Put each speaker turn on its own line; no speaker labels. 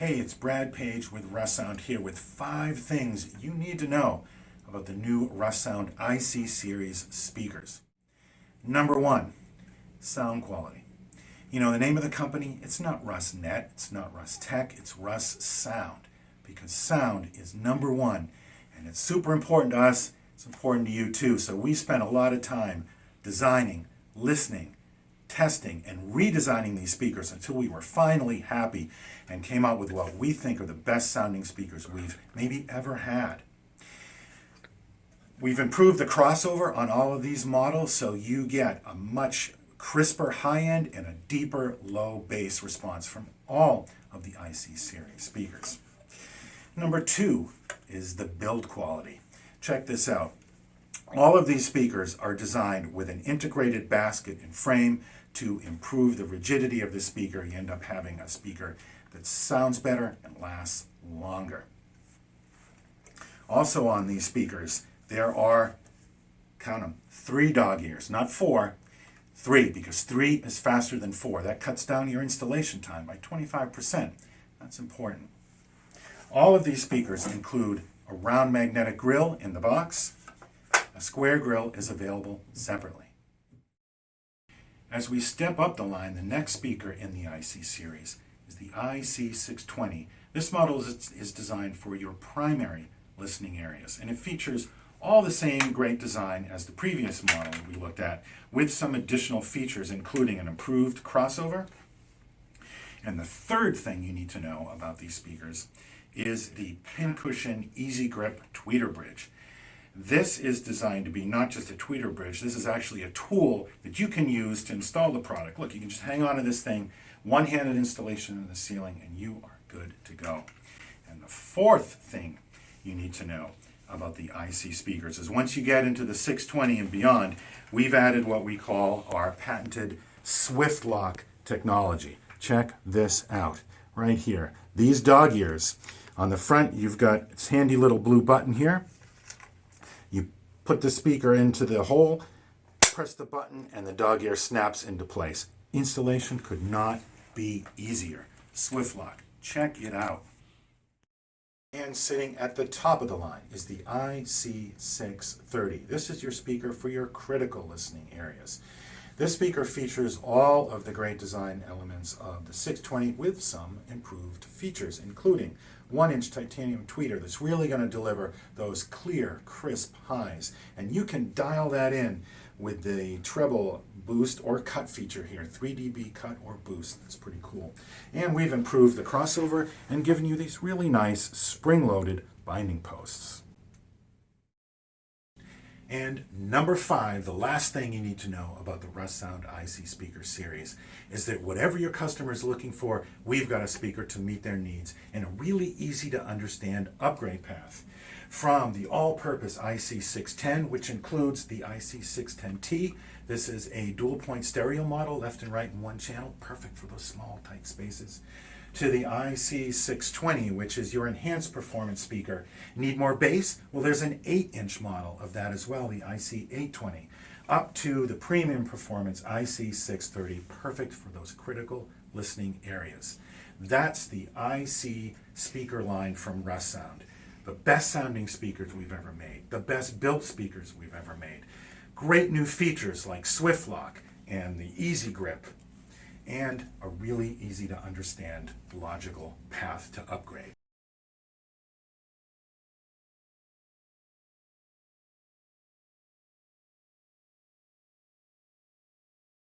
Hey, it's Brad Page with Russound here with 5 things you need to know about the new Russound IC series speakers. Number 1, sound quality. You know, the name of the company, it's not RusNet, it's not RusTech, it's Russound, because sound is number 1, and it's super important to us, it's important to you too. So we spent a lot of time designing, listening, testing, and redesigning these speakers until we were finally happy and came out with what we think are the best sounding speakers we've maybe ever had. We've improved the crossover on all of these models so you get a much crisper high end and a deeper low bass response from all of the IC series speakers. Number 2 is the build quality. Check this out. All of these speakers are designed with an integrated basket and frame to improve the rigidity of the speaker. You end up having a speaker that sounds better and lasts longer. Also on these speakers, there are, count them, 3 dog ears, not 4, 3, because 3 is faster than 4. That cuts down your installation time by 25%. That's important. All of these speakers include a round magnetic grill in the box. A square grill is available separately. As we step up the line, the next speaker in the IC series is the IC620. This model is designed for your primary listening areas, and it features all the same great design as the previous model we looked at, with some additional features, including an improved crossover. And the third thing you need to know about these speakers is the pincushion EasyGrip tweeter bridge. This is designed to be not just a tweeter bridge, this is actually a tool that you can use to install the product. Look, you can just hang on to this thing, one-handed installation in the ceiling, and you are good to go. And the fourth thing you need to know about the IC speakers is once you get into the 620 and beyond, we've added what we call our patented SwiftLock technology. Check this out right here. These dog ears. On the front, you've got this handy little blue button here. You put the speaker into the hole, press the button, and the dog ear snaps into place. Installation could not be easier. SwiftLock, check it out. And sitting at the top of the line is the IC630. This is your speaker for your critical listening areas. This speaker features all of the great design elements of the 620 with some improved features, including 1-inch titanium tweeter that's really going to deliver those clear, crisp highs. And you can dial that in with the treble boost or cut feature here, 3 dB cut or boost. That's pretty cool. And we've improved the crossover and given you these really nice spring-loaded binding posts. And number 5, the last thing you need to know about the Russound IC speaker series is that whatever your customer is looking for, we've got a speaker to meet their needs in a really easy to understand upgrade path. From the all-purpose IC610, which includes the IC610T. This is a dual-point stereo model, left and right in one channel, perfect for those small, tight spaces. To the IC620, which is your enhanced performance speaker. Need more bass? Well, there's an 8-inch model of that as well, the IC820. Up to the premium performance IC630, perfect for those critical listening areas. That's the IC speaker line from Russound. The best sounding speakers we've ever made, the best built speakers we've ever made. Great new features like SwiftLock and the EasyGrip, and a really easy to understand logical path to upgrade.